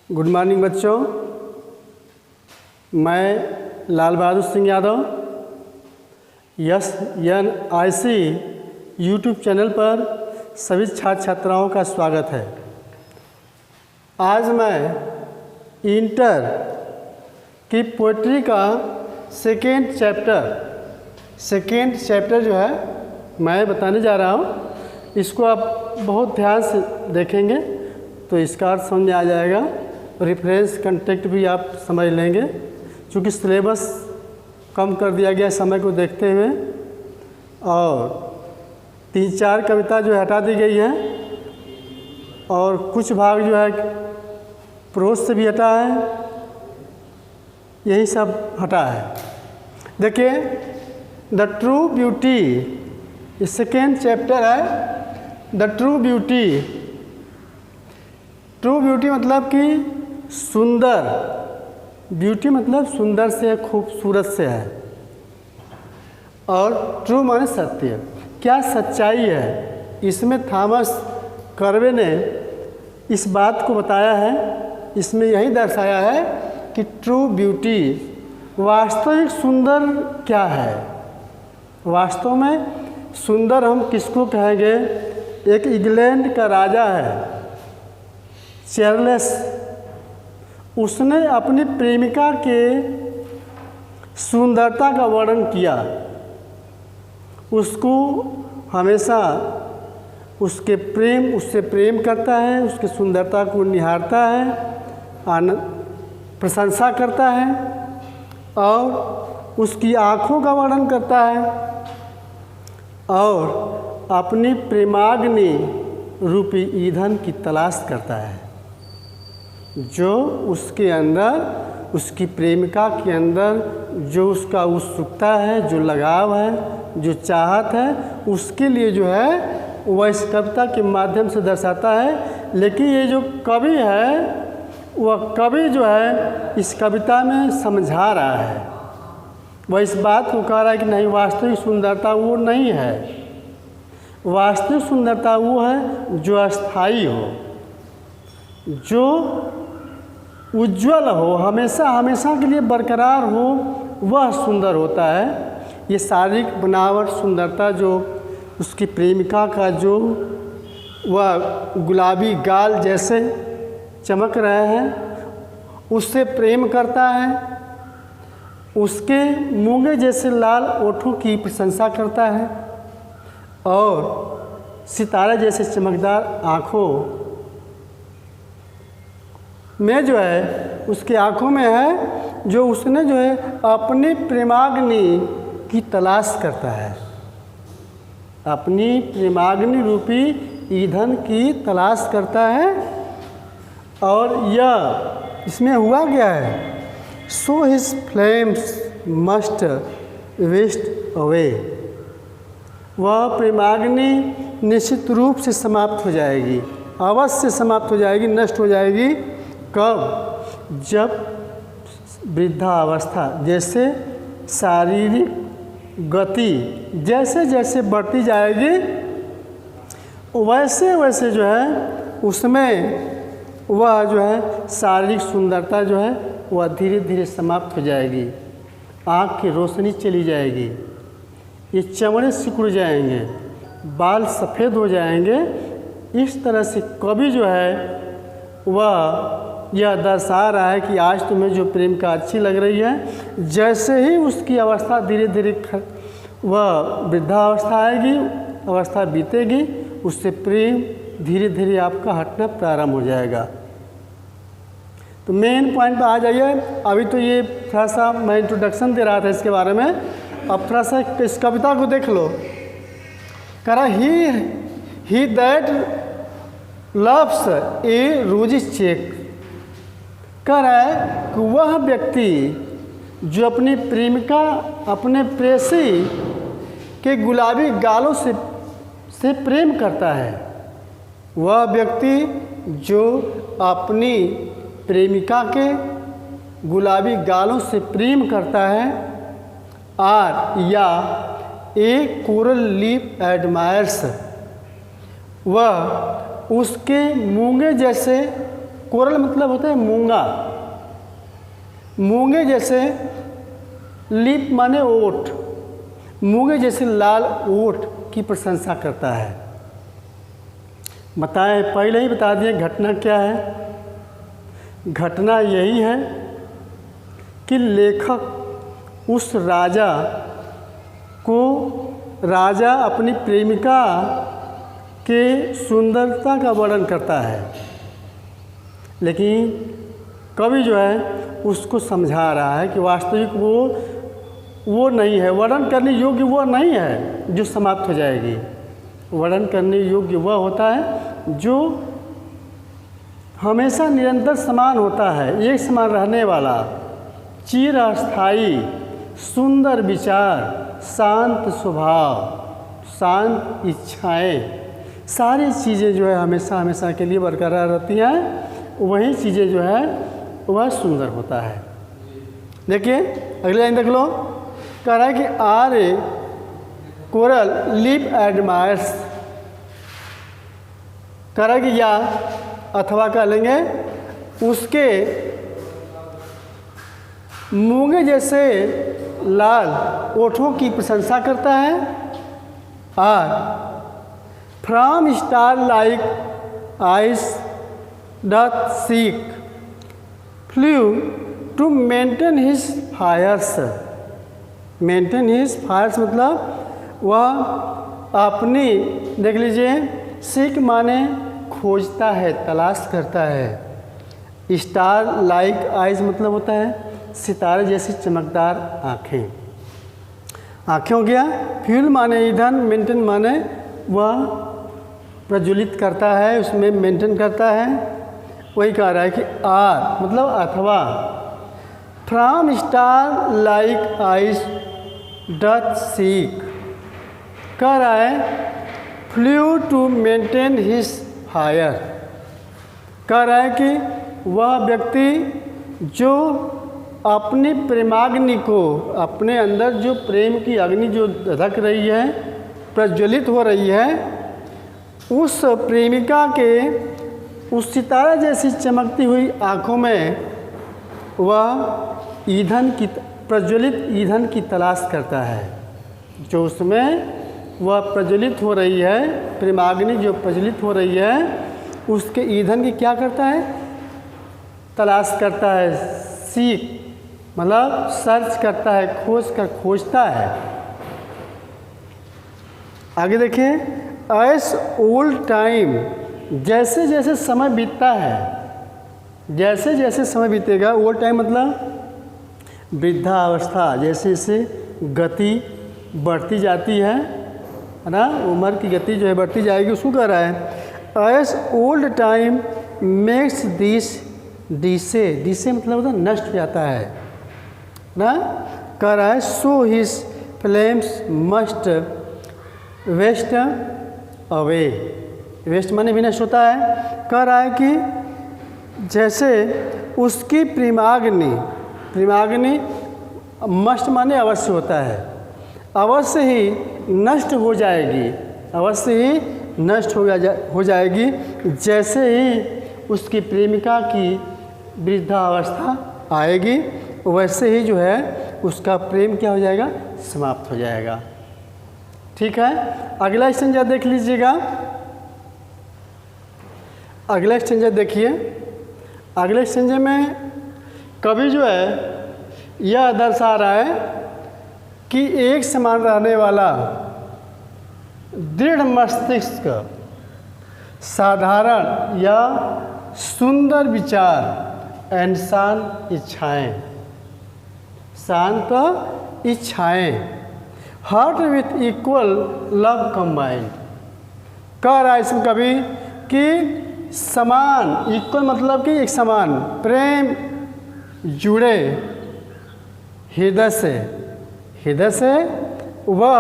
Good morning बच्चों, मैं Lal Bahadur Singh Yadav SNIC YouTube channel पर सभी छात्र छात्राओं का स्वागत है। आज मैं इंटर की पोइट्री का सेकेंड चैप्टर जो है मैं बताने जा रहा हूँ। इसको आप बहुत ध्यान से देखेंगे तो इसका अर्थ समझ में आ जाएगा। रेफरेंस कंटेक्ट भी आप समझ लेंगे, क्योंकि सिलेबस कम कर दिया गया समय को देखते हुए, और 3-4 कविता जो है हटा दी गई है और कुछ भाग जो है प्रोज से भी हटा है, यही सब हटा है। देखिए, द ट्रू ब्यूटी, ये सेकेंड चैप्टर है। The true beauty, true beauty मतलब कि सुंदर, ब्यूटी मतलब सुंदर से, खूबसूरत से है, और ट्रू माने सत्य। क्या सच्चाई है, इसमें थॉमस कर्वे ने इस बात को बताया है। इसमें यही दर्शाया है कि ट्रू ब्यूटी, वास्तविक सुंदर क्या है। वास्तव में सुंदर हम किसको कहेंगे? एक इंग्लैंड का राजा है चार्ल्स, उसने अपनी प्रेमिका के सुंदरता का वर्णन किया। उसको हमेशा उससे प्रेम करता है, उसकी सुंदरता को निहारता है, प्रशंसा करता है, और उसकी आँखों का वर्णन करता है, और अपनी प्रेमाग्नि रूपी ईंधन की तलाश करता है, जो उसके अंदर, उसकी प्रेमिका के अंदर जो उसका उत्सुकता है, जो लगाव है, जो चाहत है, उसके लिए जो है वह इस कविता के माध्यम से दर्शाता है। लेकिन ये जो कवि है, वह कवि जो है इस कविता में समझा रहा है, वह इस बात को कह रहा है कि नहीं, वास्तविक सुंदरता वो नहीं है। वास्तविक सुंदरता वो है जो अस्थाई हो, जो उज्ज्वल हो, हमेशा के लिए बरकरार हो, वह सुंदर होता है। ये शारीरिक बनावट सुंदरता, जो उसकी प्रेमिका का जो वह गुलाबी गाल जैसे चमक रहे हैं, उससे प्रेम करता है, उसके मूंगे जैसे लाल ओठों की प्रशंसा करता है, और सितारे जैसे चमकदार आँखों में जो है, उसकी आँखों में है, जो उसने जो है अपनी प्रेमाग्नि की तलाश करता है, अपनी प्रेमाग्नि रूपी ईंधन की तलाश करता है। और यह इसमें हुआ क्या है? So his flames must waste away, वह प्रेमाग्नि निश्चित रूप से समाप्त हो जाएगी, अवश्य समाप्त हो जाएगी, नष्ट हो जाएगी। कब? जब वृद्धावस्था, जैसे शारीरिक गति जैसे जैसे बढ़ती जाएगी, वैसे वैसे जो है उसमें वह जो है शारीरिक सुंदरता जो है वह धीरे धीरे समाप्त हो जाएगी। आँख की रोशनी चली जाएगी, ये चमड़े सिकुड़ जाएंगे, बाल सफ़ेद हो जाएंगे। इस तरह से कवि जो है वह यह दर्शा रहा है कि आज तुम्हें जो प्रेम का अच्छी लग रही है, जैसे ही उसकी अवस्था धीरे धीरे वह वृद्धावस्था आएगी, अवस्था बीतेगी, उससे प्रेम धीरे धीरे आपका हटना प्रारंभ हो जाएगा। तो मेन पॉइंट पर आ जाइए। अभी तो ये थोड़ा सा मैं इंट्रोडक्शन दे रहा था इसके बारे में, अब थोड़ा सा इस कविता को देख लो। कह रहा ही दैट लव्स ए रोजी चेक, कह रहा है कि वह व्यक्ति जो अपनी प्रेमिका, अपने प्रेयसी के गुलाबी गालों से प्रेम करता है, वह व्यक्ति जो अपनी प्रेमिका के गुलाबी गालों से प्रेम करता है, और या ए कोरल लिप एडमायर्स, वह उसके मूंगे जैसे कोरल मतलब होता है मूंगा, मूंगे जैसे, लिप माने ओठ, मूंगे जैसे लाल ओठ की प्रशंसा करता है। बताएं, पहले ही बता दिए घटना क्या है। घटना यही है कि लेखक उस राजा को, राजा अपनी प्रेमिका के सुंदरता का वर्णन करता है, लेकिन कवि जो है उसको समझा रहा है कि वास्तविक वो नहीं है, वर्णन करने योग्य वो नहीं है जो समाप्त हो जाएगी। वर्णन करने योग्य वह होता है जो हमेशा निरंतर समान होता है, एक समान रहने वाला, चिरस्थायी, सुंदर विचार, शांत स्वभाव, शांत इच्छाएं, सारी चीज़ें जो है हमेशा हमेशा के लिए बरकरार रहती हैं, वही चीज़ें जो है वह सुंदर होता है। देखिए अगले लाइन देख लो, कह रहा है कि आर कोरल लिप एडमायर्स, कह रहा है कि या अथवा कह लेंगे उसके मूंगे जैसे लाल ओठों की प्रशंसा करता है। और from star like eyes doth seek fuel to maintain his fires. Maintain his fires मतलब वह अपनी, देख लीजिए, सीक माने खोजता है, तलाश करता है। स्टार लाइक आइज मतलब होता है सितारे जैसी चमकदार आँखें, आँखें हो गया। फ्यूल माने ईंधन, मेंटेन माने वह प्रज्वलित करता है, उसमें मेंटेन करता है। वही कह रहा है कि आर मतलब अथवा, from star like eyes doth seek, कह रहा है fuel to maintain his fire, कह रहा है कि वह व्यक्ति जो अपनी प्रेमाग्नि को, अपने अंदर जो प्रेम की अग्नि जो धधक रही है, प्रज्वलित हो रही है, उस प्रेमिका के उस सितारा जैसी चमकती हुई आँखों में वह ईंधन की, प्रज्वलित ईंधन की तलाश करता है। जो उसमें वह प्रज्वलित हो रही है, प्रेमाग्नि जो प्रज्वलित हो रही है, उसके ईंधन की क्या करता है, तलाश करता है। सीख मतलब सर्च करता है, खोजता है। आगे देखिए, एस ओल्ड टाइम, जैसे जैसे समय बीतता है, जैसे जैसे समय बीतेगा, ओल्ड टाइम मतलब वृद्धावस्था, जैसे जैसे गति बढ़ती जाती है ना, उम्र की गति जो है बढ़ती जाएगी, उसको कह रहा है as old time makes this decay, decay मतलब होता है नष्ट हो जाता है ना, कह रहा है so his flames must waste away, waste माने भी नष्ट होता है। कह रहा है कि जैसे उसकी प्रेमाग्नि, प्रेमाग्नि मस्ट माने अवश्य होता है, अवश्य ही नष्ट हो जाएगी, अवश्य ही नष्ट हो जाएगी, जैसे ही उसकी प्रेमिका की वृद्धावस्था आएगी, वैसे ही जो है उसका प्रेम क्या हो जाएगा, समाप्त हो जाएगा। ठीक है, अगला स्टेंजा देख लीजिएगा। अगला स्टेंजा देखिए, अगले स्टेंजे में कवि जो है यह दर्शा रहा है कि एक समान रहने वाला दृढ़ मस्तिष्क, साधारण या सुंदर विचार एंड शांत इच्छाएं, शांत इच्छाएं, heart with equal love combined, कह रहा है इसमें कभी कि समान, इक्वल मतलब कि एक समान प्रेम जुड़े हृदय से, हृदय से वह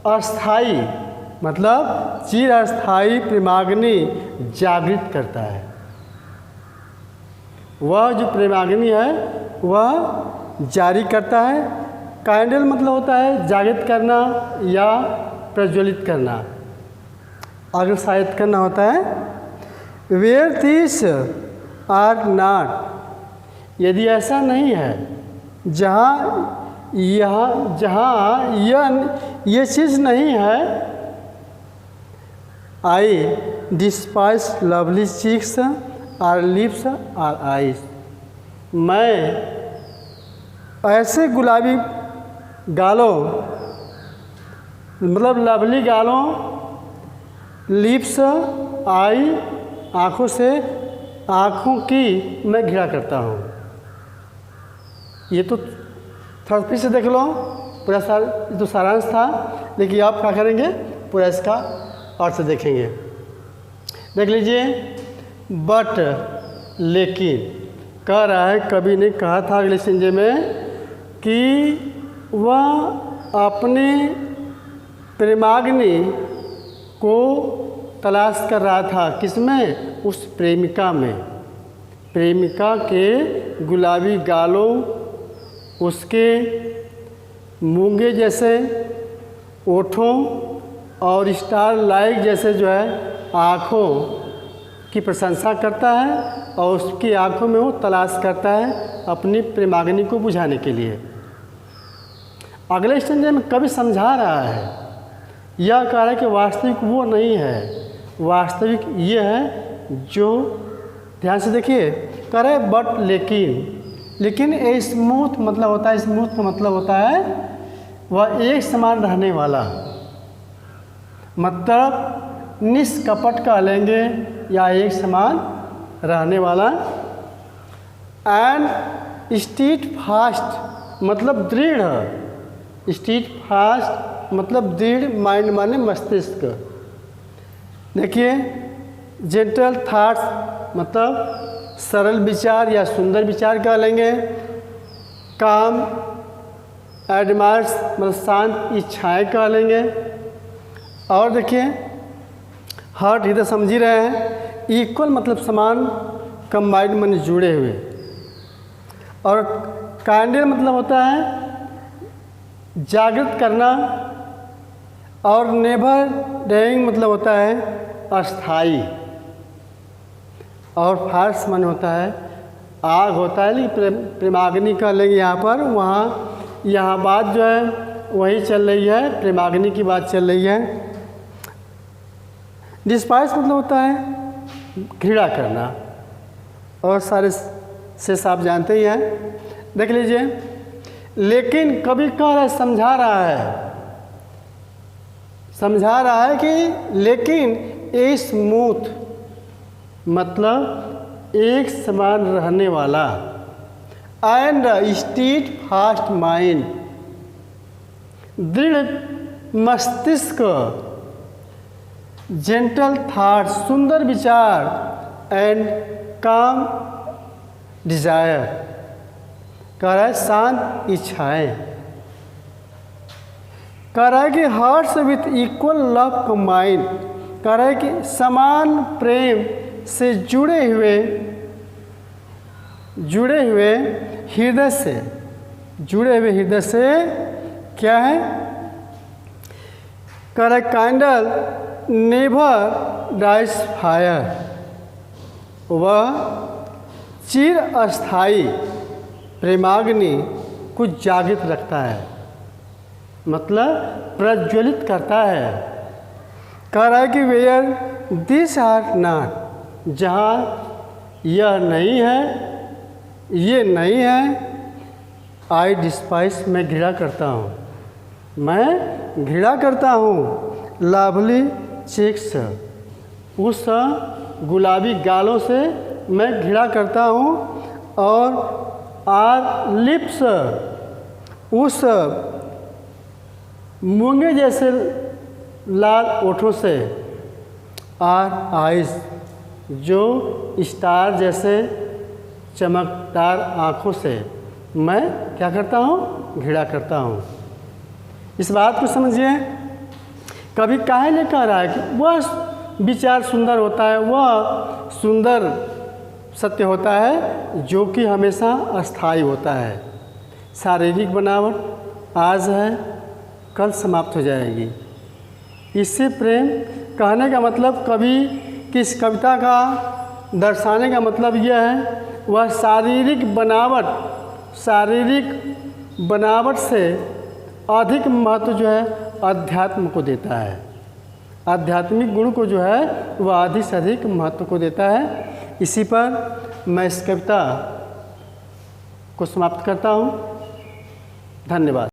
अस्थाई मतलब चिरस्थायी प्रेमाग्नि जागृत करता है। वह जो प्रेमाग्नि है वह जारी करता है। कैंडल मतलब होता है जागृत करना या प्रज्वलित करना, अग्रसायित करना होता है। वेयर दिस आर नॉट, यदि ऐसा नहीं है, जहाँ ये चीज़ नहीं है, I despise lovely cheeks are lips are eyes, मैं ऐसे गुलाबी गालों, मतलब लवली गालों, लिप्स, आई आँखों से, आँखों की मैं घृणा करता हूँ। ये तो थोड़ा फिर से देख लो, पूरा ये तो सारांश था, लेकिन आप क्या करेंगे, पूरा इसका अर्थ देखेंगे। देख लीजिए, बट लेकिन कह रहा है, कवि ने कहा था अगले संजय में कि वह अपने प्रेमाग्नि को तलाश कर रहा था, किसमें, उस प्रेमिका में, प्रेमिका के गुलाबी गालों, उसके मूंगे जैसे ओठों और स्टार लाइक जैसे जो है आँखों की प्रशंसा करता है, और उसकी आँखों में वो तलाश करता है अपनी प्रेमाग्नि को बुझाने के लिए। अगले स्टेंज में कवि समझा रहा है, यह कह रहा है कि वास्तविक वो नहीं है, वास्तविक ये है जो, ध्यान से देखिए, कह रहे बट लेकिन ए स्मूथ मतलब होता है, स्मूथ का मतलब होता है वह एक समान रहने वाला, मतलब निष्कपट कह लेंगे या एक समान रहने वाला। एंड स्टीड फास्ट मतलब दृढ़, स्टीड फास्ट मतलब दृढ़, माइंड माने मस्तिष्क। देखिए, जेंटल थाट्स मतलब सरल विचार या सुंदर विचार कह लेंगे। काम एडमायर्स मतलब शांत इच्छाएँ कह लेंगे। और देखिए, हार्ट हृदय समझ ही रहे हैं, इक्वल मतलब समान, कंबाइंड मन जुड़े हुए। और काइंडल मतलब होता है जागृत करना, और नेवर डेइंग मतलब होता है अस्थाई। और फार्स मन होता है आग होता है, लेकिन प्रेमाग्नि कह लेंगे यहाँ पर, यहाँ बात जो है वही चल रही है, प्रेमाग्नि की बात चल रही है। डिस्पाइस मतलब होता है घृणा करना, और सारे से आप जानते ही हैं। देख लीजिए, लेकिन कभी कह रहा है, समझा रहा है कि लेकिन ए स्मूथ मतलब एक समान रहने वाला, एंड स्टीड फास्ट माइंड दृढ़ मस्तिष्क, जेंटल थाट सुंदर विचार, एंड काम डिजायर कह रहा है शांत इच्छाएं। कह रहा है कि hearts with equal love combined, कह रहा है कि समान प्रेम से जुड़े हुए हृदय से क्या है, कह रहा है काइंडल नेवर डाइज फायर, वह चिर अस्थाई प्रेमाग्नि को जागृत रखता है, मतलब प्रज्वलित करता है। कह रहा है कि वेयर दिस आर नॉट, जहाँ यह नहीं है, ये नहीं है, आई डिस्पाइस मैं घृणा करता हूँ, लवली चीक्स उस गुलाबी गालों से मैं घृणा करता हूँ, और आर लिप्स उस मूंगे जैसे लाल ओठों से, आर आइज जो स्टार जैसे चमकदार आँखों से मैं क्या करता हूँ, घृणा करता हूँ। इस बात को समझिए, कभी काहे नहीं कह रहा है कि वह विचार सुंदर होता है, वह सुंदर सत्य होता है जो कि हमेशा अस्थाई होता है। शारीरिक बनावट आज है, कल समाप्त हो जाएगी। इससे प्रेम कहने का मतलब कभी कि इस कविता का दर्शाने का मतलब यह है वह शारीरिक बनावट से अधिक महत्व जो है अध्यात्म को देता है। आध्यात्मिक गुण को जो है वह अधिक से अधिक महत्व को देता है। इसी पर मैं इस कविता को समाप्त करता हूँ। धन्यवाद।